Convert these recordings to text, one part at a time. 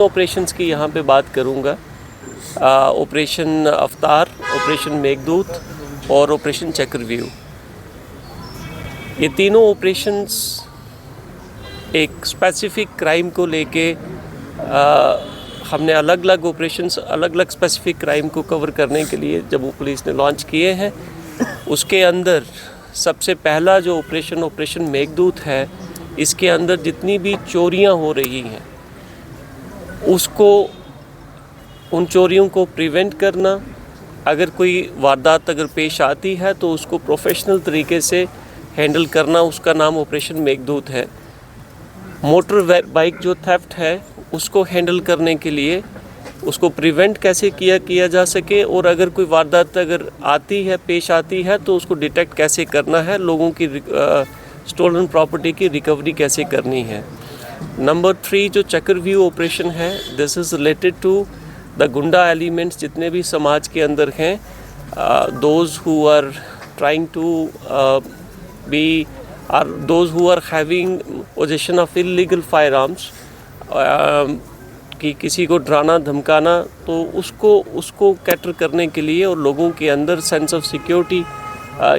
Operations की यहाँ पे बात करूँगा। ऑपरेशन अवतार, ऑपरेशन मेघदूत और ऑपरेशन चक्रव्यूह। ये तीनों ऑपरेशंस एक स्पेसिफिक क्राइम को लेके हमने अलग अलग ऑपरेशंस अलग अलग स्पेसिफिक क्राइम को कवर करने के लिए जम्मू पुलिस ने लॉन्च किए हैं। उसके अंदर सबसे पहला जो ऑपरेशन मेघदूत है, इसके अंदर जितनी भी चोरियां हो रही हैं उन चोरियों को प्रिवेंट करना, अगर कोई वारदात अगर पेश आती है तो उसको प्रोफेशनल तरीके से हैंडल करना, उसका नाम ऑपरेशन मेघदूत है। मोटर बाइक जो थेफ्ट है उसको हैंडल करने के लिए उसको प्रिवेंट कैसे किया जा सके, और अगर कोई वारदात अगर पेश आती है तो उसको डिटेक्ट कैसे करना है, लोगों की स्टोलन प्रॉपर्टी की रिकवरी कैसे करनी है। नंबर 3 जो चक्रव्यूह ऑपरेशन है, this is related to the गुंडा एलिमेंट्स जितने भी समाज के अंदर हैं, those who are trying to those who are having possession of illegal firearms, कि किसी को डराना धमकाना, तो उसको कैटर करने के लिए और लोगों के अंदर सेंस ऑफ सिक्योरिटी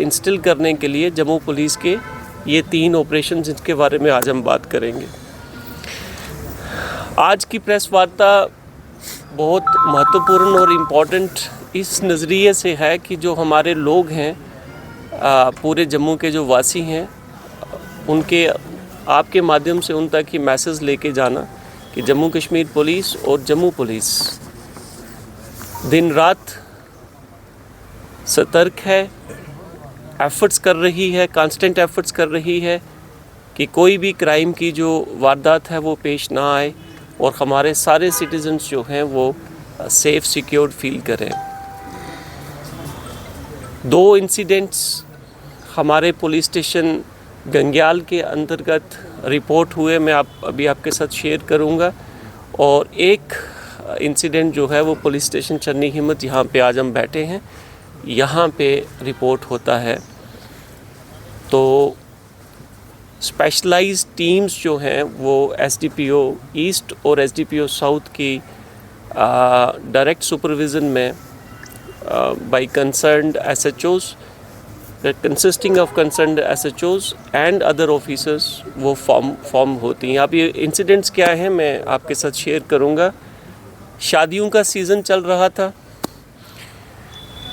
इंस्टिल करने के लिए जम्मू पुलिस के ये 3 ऑपरेशन जिनके बारे में आज हम बात करेंगे। आज की प्रेस वार्ता बहुत महत्वपूर्ण और इम्पॉर्टेंट इस नज़रिए से है कि जो हमारे लोग हैं, पूरे जम्मू के जो वासी हैं, उनके आपके माध्यम से उन तक ही मैसेज लेके जाना कि जम्मू कश्मीर पुलिस और जम्मू पुलिस दिन रात सतर्क है, एफ़र्ट्स कर रही है, कांस्टेंट एफ़र्ट्स कर रही है कि कोई भी क्राइम की जो वारदात है वो पेश ना आए और हमारे सारे सिटीजन्स जो हैं वो सेफ़ सिक्योर्ड फील करें। 2 इंसिडेंट्स हमारे पुलिस स्टेशन गंग्याल के अंतर्गत रिपोर्ट हुए, मैं अभी आपके साथ शेयर करूंगा, और एक इंसिडेंट जो है वो पुलिस स्टेशन चन्नी हिम्मत, जहाँ पे आज हम बैठे हैं, यहाँ पे रिपोर्ट होता है। तो स्पेशलाइज्ड टीम्स जो हैं वो एसडीपीओ ईस्ट और एसडीपीओ साउथ की डायरेक्ट सुपरविज़न में by concerned SHOs consisting of concerned SHOs and other officers वो फॉर्म होती हैं। अब ये इंसिडेंट्स क्या हैं मैं आपके साथ शेयर करूँगा। शादियों का सीज़न चल रहा था,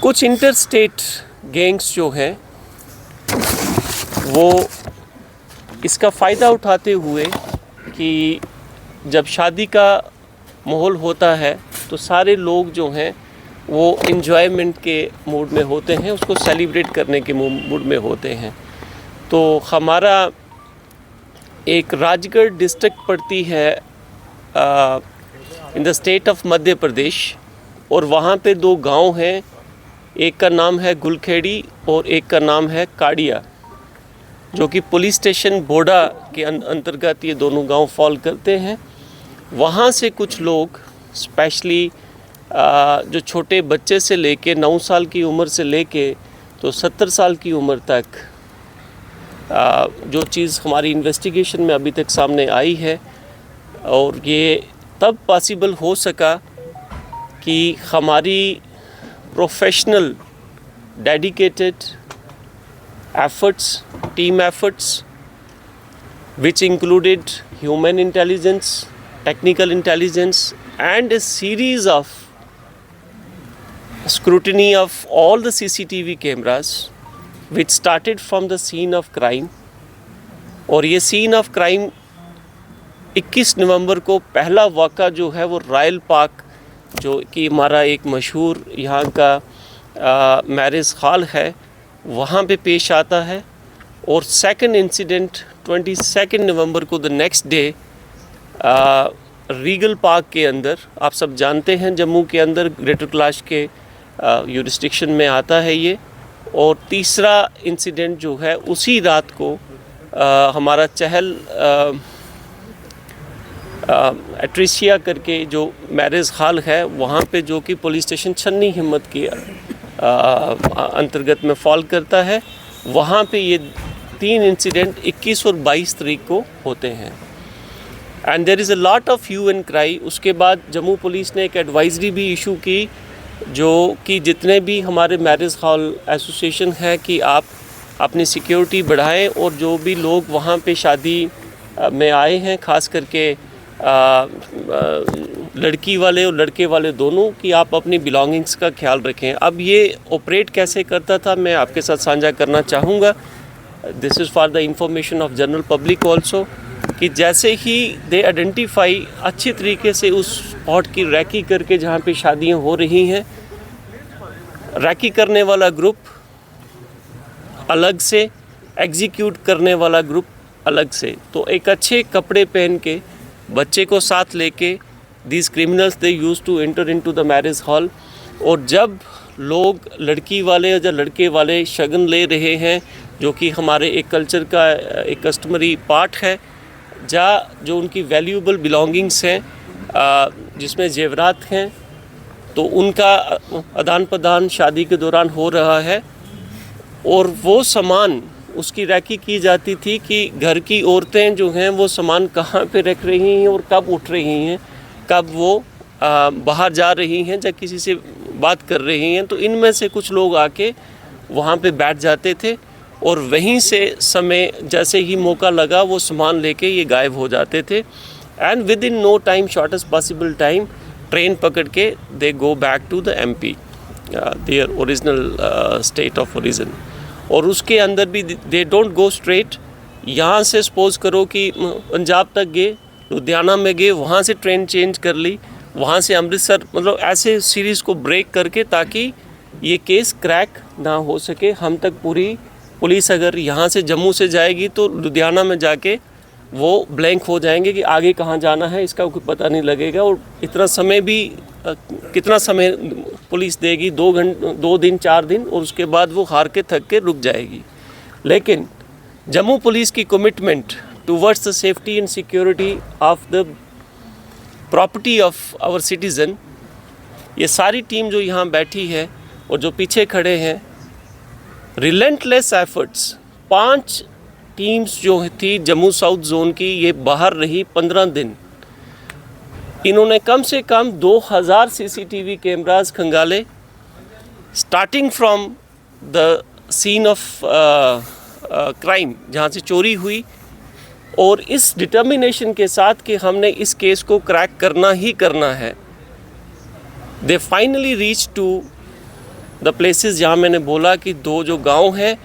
कुछ इंटर स्टेट गैंग्स जो हैं वो इसका फ़ायदा उठाते हुए कि जब शादी का माहौल होता है तो सारे लोग जो हैं वो इन्जॉयमेंट के मूड में होते हैं, उसको सेलिब्रेट करने के मूड में होते हैं। तो हमारा एक राजगढ़ डिस्ट्रिक्ट पड़ती है in the state of Madhya Pradesh, और वहाँ पे 2 गांव हैं, एक का नाम है गुलखेड़ी और एक का नाम है काड़िया, जो कि पुलिस स्टेशन बोडा के अंतर्गत ये दोनों गांव फॉल करते हैं। वहाँ से कुछ लोग स्पेशली जो छोटे बच्चे से लेके 9 साल की उम्र से लेके तो 70 साल की उम्र तक, जो चीज़ हमारी इन्वेस्टिगेशन में अभी तक सामने आई है, और ये तब पॉसिबल हो सका कि हमारी professional dedicated efforts, team efforts which included human intelligence, technical intelligence and a series of scrutiny of all the CCTV cameras which started from the scene of crime। और ये सीन ऑफ क्राइम 21 नवंबर को पहला वाक़ा जो है वो royal park, जो कि हमारा एक मशहूर यहाँ का मैरिज हॉल है, वहाँ पे पेश आता है। और सेकंड इंसिडेंट 22 नवंबर को the next day Regal park के अंदर, आप सब जानते हैं जम्मू के अंदर ग्रेटर कैलाश के यूरिस्डिक्शन में आता है ये। और तीसरा इंसिडेंट जो है उसी रात को हमारा चहल एट्रिशिया करके जो मैरिज हॉल है वहाँ पे, जो कि पुलिस स्टेशन चन्नी हिम्मत के अंतर्गत में फॉल करता है, वहाँ पे ये 3 इंसिडेंट 21 और 22 तारीख को होते हैं। And there is a lot of hue and cry. उसके बाद जम्मू पुलिस ने एक एडवाइजरी भी इशू की, जो कि जितने भी हमारे मैरिज हॉल एसोसिएशन है कि आप अपनी सिक्योरिटी बढ़ाएं, और जो भी लोग वहाँ पे शादी में आए हैं, ख़ास करके लड़की वाले और लड़के वाले दोनों, कि आप अपनी बिलोंगिंग्स का ख्याल रखें। अब ये ऑपरेट कैसे करता था मैं आपके साथ साझा करना चाहूँगा। This is for the information of general public also, कि जैसे ही दे आइडेंटिफाई अच्छी तरीके से उस स्पॉट की रैकी करके जहाँ पे शादियाँ हो रही हैं, रैकी करने वाला ग्रुप अलग से, एग्जीक्यूट करने वाला ग्रुप अलग से। तो एक अच्छे कपड़े पहन के, बच्चे को साथ लेके, these criminals they use to enter into the marriage hall. और जब लोग लड़की वाले या लड़के वाले शगन ले रहे हैं, जो कि हमारे एक कल्चर का एक कस्टमरी पार्ट है, जो उनकी वैल्यूएबल बिलोंगिंग्स हैं, जिसमें जेवरात हैं, तो उनका आदान प्रदान शादी के दौरान हो रहा है। और वो सामान उसकी रैकी की जाती थी कि घर की औरतें जो हैं वो सामान कहाँ पे रख रही हैं और कब उठ रही हैं, कब वो बाहर जा रही हैं या किसी से बात कर रही हैं। तो इनमें से कुछ लोग आके वहाँ पे बैठ जाते थे और वहीं से समय जैसे ही मौका लगा वो सामान लेके ये गायब हो जाते थे। And within no time, shortest possible time, train पकड़ के they go back to the MP, their original state of origin. और उसके अंदर भी दे डोंट गो स्ट्रेट। यहाँ से सपोज करो कि पंजाब तक गए, लुधियाना में गए, वहाँ से ट्रेन चेंज कर ली, वहाँ से अमृतसर, मतलब ऐसे सीरीज़ को ब्रेक करके, ताकि ये केस क्रैक ना हो सके। हम तक पूरी पुलिस अगर यहाँ से जम्मू से जाएगी तो लुधियाना में जाके वो ब्लैंक हो जाएंगे कि आगे कहाँ जाना है, इसका कोई पता नहीं लगेगा। और इतना समय भी कितना समय पुलिस देगी, 2 दिन 4 दिन, और उसके बाद वो हार के थक के रुक जाएगी। लेकिन जम्मू पुलिस की commitment towards the safety and security of the property of our citizen, ये सारी टीम जो यहाँ बैठी है और जो पीछे खड़े हैं, रिलेंटलेस एफर्ट्स, 5 टीम्स जो थी जम्मू साउथ जोन की, ये बाहर रही 15 दिन। इन्होंने कम से कम 2000 CCTV कैमरास खंगाले, starting from the scene of crime, जहाँ से चोरी हुई, और इस डिटर्मिनेशन के साथ कि हमने इस केस को क्रैक करना ही करना है। They finally reach to the places जहाँ मैंने बोला कि 2 जो गांव हैं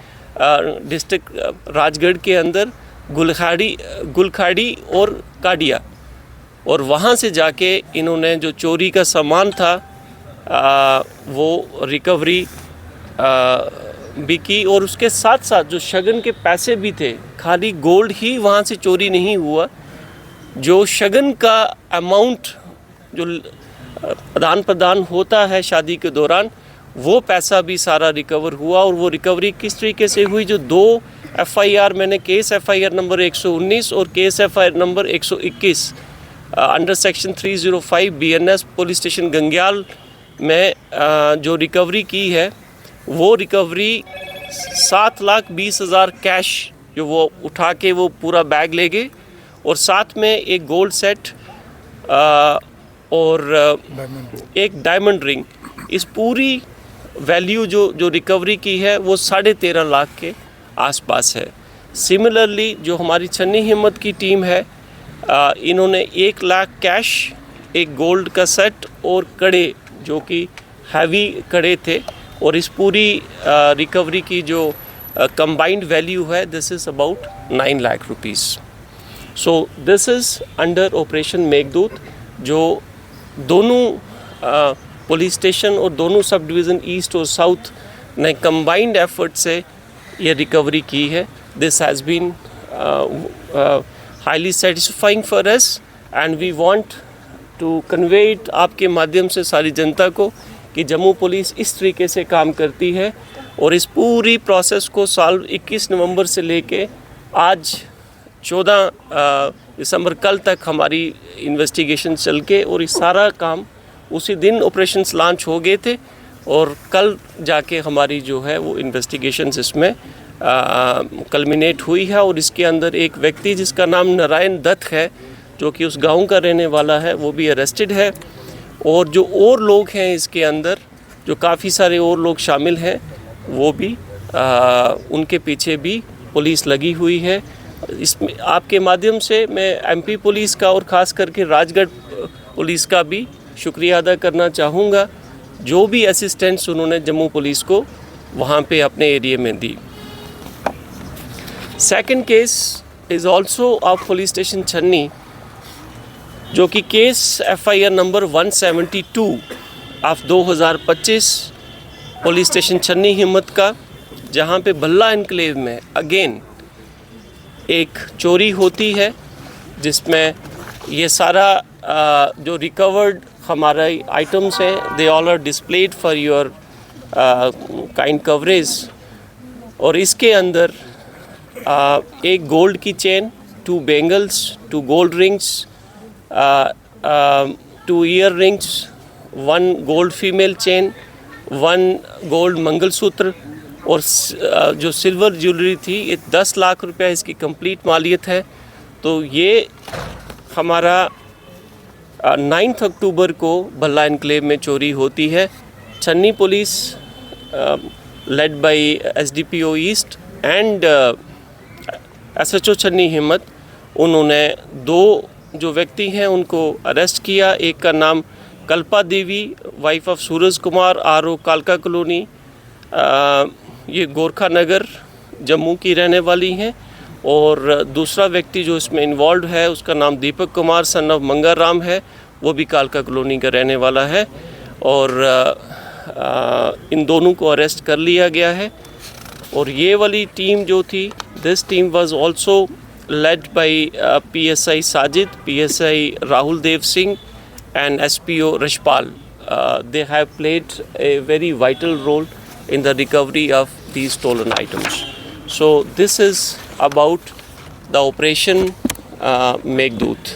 डिस्ट्रिक्ट राजगढ़ के अंदर, गुलखाड़ी और काडिया, और वहाँ से जाके इन्होंने जो चोरी का सामान था वो रिकवरी भी की। और उसके साथ साथ जो शगन के पैसे भी थे, खाली गोल्ड ही वहाँ से चोरी नहीं हुआ, जो शगन का अमाउंट जो आदान प्रदान होता है शादी के दौरान, वो पैसा भी सारा रिकवर हुआ। और वो रिकवरी किस तरीके से हुई, जो 2 FIR मैंने, केस FIR नंबर 119 और case FIR number 121 under section 305 BNS police station Gangyal में जो रिकवरी की है, वो रिकवरी 7,20,000 कैश जो वो उठा के वो पूरा बैग ले गए, और साथ में एक गोल्ड सेट और एक डायमंड रिंग। इस पूरी वैल्यू जो रिकवरी की है वो 13.5 लाख के आसपास है। सिमिलरली जो हमारी छन्नी हिम्मत की टीम है, इन्होंने 1 लाख कैश, एक गोल्ड का सेट और कड़े, जो कि हैवी कड़े थे, और इस पूरी रिकवरी की जो कंबाइंड वैल्यू है, this is about 9 lakh rupees. So this is under operation Meghdoot, जो दोनों पुलिस स्टेशन और दोनों सब डिवीज़न ईस्ट और साउथ ने कंबाइंड एफर्ट से ये रिकवरी की है। This has been highly satisfying for us, and we want to convey it आपके माध्यम से सारी जनता को कि जम्मू पुलिस इस तरीके से काम करती है। और इस पूरी प्रोसेस को साल 21 नवंबर से लेके आज 14 दिसंबर कल तक हमारी इन्वेस्टिगेशन चल के, और ये सारा काम उसी दिन ऑपरेशंस लॉन्च हो गए थे, और कल जाके हमारी जो है वो इन्वेस्टिगेशंस इसमें कल्मिनेट हुई है। और इसके अंदर एक व्यक्ति जिसका नाम नारायण दत्त है, जो कि उस गांव का रहने वाला है, वो भी अरेस्टेड है। और जो और लोग हैं इसके अंदर, जो काफ़ी सारे और लोग शामिल हैं, वो भी उनके पीछे भी पुलिस लगी हुई है। इसमें आपके माध्यम से मैं एमपी पुलिस का और ख़ास करके राजगढ़ पुलिस का भी शुक्रिया अदा करना चाहूँगा, जो भी असिस्टेंट्स उन्होंने जम्मू पुलिस को वहाँ पे अपने एरिया में दी। Second case is also of police station Channi, जो कि case FIR number 172 of 2025 police station Channi Himmat का, जहाँ पे भल्ला एनक्लेव में अगेन एक चोरी होती है, जिसमें ये सारा जो रिकवर्ड हमारा आइटम्स हैं, they all are displayed for your kind coverage. और इसके अंदर एक गोल्ड की chain, 2 bangles, 2 gold rings, 2 earrings, 1 gold female chain, 1 gold mangalsutra और जो सिल्वर ज्वेलरी थी, ये 10 लाख रुपया इसकी कंप्लीट मालियत है। तो ये हमारा 9 अक्टूबर को भल्ला एनक्लेव में चोरी होती है। छन्नी police led by SDPO east and SHO छन्नी हिम्मत, उन्होंने 2 जो व्यक्ति हैं उनको अरेस्ट किया। एक का नाम Kalpa Devi, wife of Suraj Kumar, RO कालका कॉलोनी, ये गोरखा नगर जम्मू की रहने वाली हैं। और दूसरा व्यक्ति जो इसमें इन्वॉल्व है, उसका नाम दीपक कुमार सन ऑफ मंगर राम है, वो भी कालका कॉलोनी का रहने वाला है। और इन दोनों को अरेस्ट कर लिया गया है। और ये वाली टीम जो थी, this team was also led by PSI Sajid, PSI Rahul Dev Singh and SPO Rashpal. They have played a very vital role in the recovery of these stolen items. So this is about the operation Meghdoot,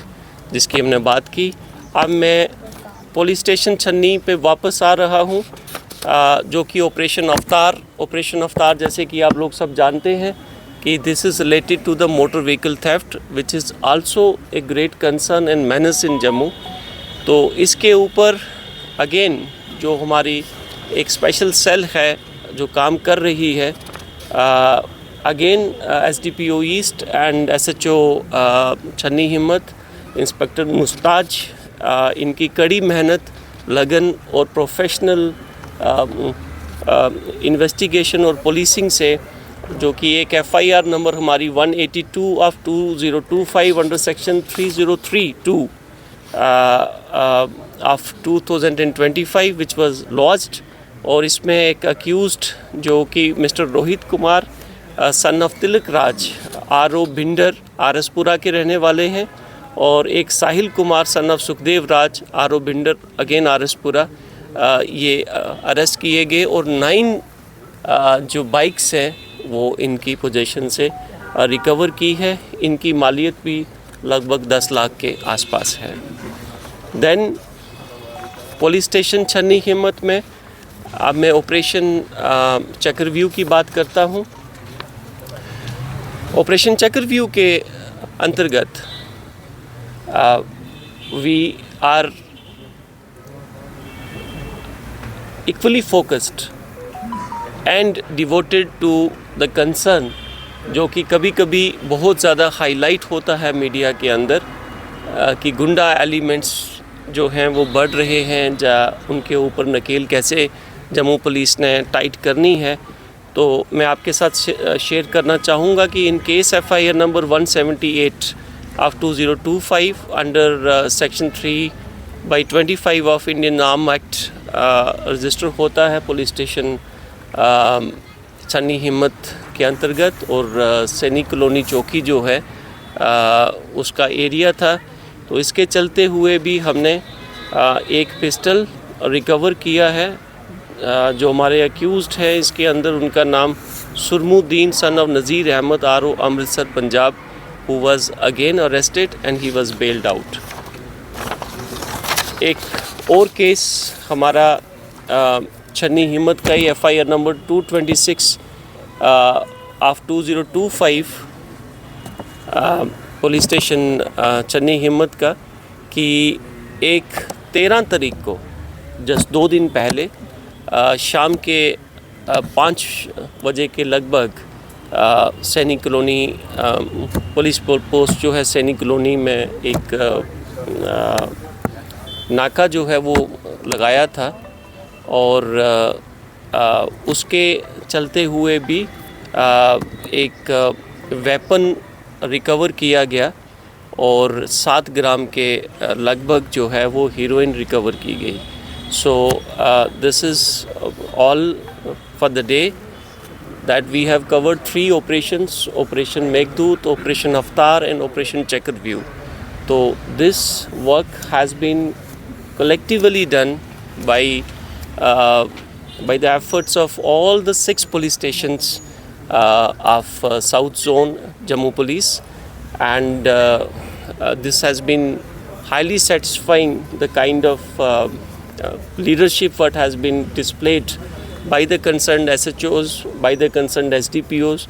जिसकी हमने बात की। अब मैं police station छन्नी पे वापस आ रहा हूँ, जो कि ऑपरेशन अवतार, जैसे कि आप लोग सब जानते हैं कि this is related to the motor vehicle theft, which is also a great concern and menace in Jammu. तो इसके ऊपर अगेन जो हमारी एक स्पेशल सेल है जो काम कर रही है, again SDPO east and SHO छन्नी हिम्मत, इंस्पेक्टर मुस्ताज, इनकी कड़ी मेहनत, लगन और प्रोफेशनल इन्वेस्टिगेशन और पुलिसिंग से, जो कि एक FIR नंबर हमारी 182 of 2025 under section 3032 of 2025 which was launched. और इसमें एक अक्यूज्ड जो कि mister Rohit Kumar son of Tilak Raj, RO Bhinder, Araspura के रहने वाले हैं। और एक Sahil Kumar son of Sukhdev Raj, RO Bhinder, again Araspura, ये अरेस्ट किए गए। और 9 जो बाइक्स हैं वो इनकी पोजीशन से रिकवर की है। इनकी मालियत भी लगभग 10 लाख के आसपास है। देन पुलिस स्टेशन छन्नी हिम्मत में अब मैं ऑपरेशन चक्रव्यूह की बात करता हूँ। ऑपरेशन चक्रव्यूह के अंतर्गत we are equally focused and devoted to the concern, जो कि कभी कभी बहुत ज़्यादा हाईलाइट होता है मीडिया के अंदर, कि गुंडा एलिमेंट्स जो हैं वो बढ़ रहे हैं, उनके ऊपर नकेल कैसे जम्मू पुलिस ने टाइट करनी है। तो मैं आपके साथ शेयर करना चाहूँगा कि in case FIR number 178 of 2025 under section 3/25 of Indian arm act register होता है पुलिस स्टेशन छन्नी हिम्मत के अंतर्गत। और सैनिक कॉलोनी चौकी जो है उसका एरिया था। तो इसके चलते हुए भी हमने एक पिस्टल रिकवर किया है। जो हमारे अक्यूज्ड है इसके अंदर, उनका नाम Surmuddin son of Nazir Ahmad, RO Amritsar Punjab, who was again arrested and he was bailed out. एक और केस हमारा छन्नी हिम्मत का ही FIR number 226 of 2025 police station Channi Himmat का कि एक 13 तारीख को जस्ट 2 दिन पहले शाम के 5 बजे के लगभग सैनिक कॉलोनी पुलिस पोस्ट जो है सैनिक कॉलोनी में एक नाका जो है वो लगाया था और उसके चलते हुए भी एक वेपन रिकवर किया गया और 7 ग्राम के लगभग जो है वो हीरोइन रिकवर की गई. सो this is all for the day that we have covered 3 operations, Operation Meghdoot, Operation Haftar and Operation Checkered View. So this work has been collectively done by the efforts of all the 6 police stations of South Zone Jammu Police, and this has been highly satisfying, the kind of leadership what has been displayed by the concerned SHOs, by the concerned SDPOs,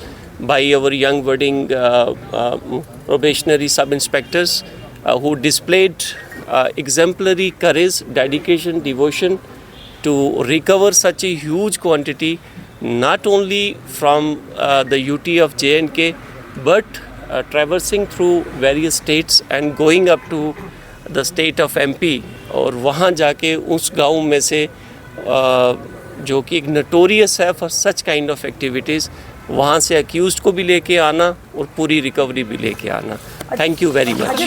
by our young budding probationary sub-inspectors who displayed exemplary courage, dedication, devotion to recover such a huge quantity, not only from the UT of J&K, but traversing through various states and going up to the state of MP. और वहाँ जाके उस गाँव में से जो कि एक नोटोरियस है for such kind of activities, वहाँ से अक्यूज़ड को भी लेके आना और पूरी रिकवरी भी लेके आना. Thank you very much.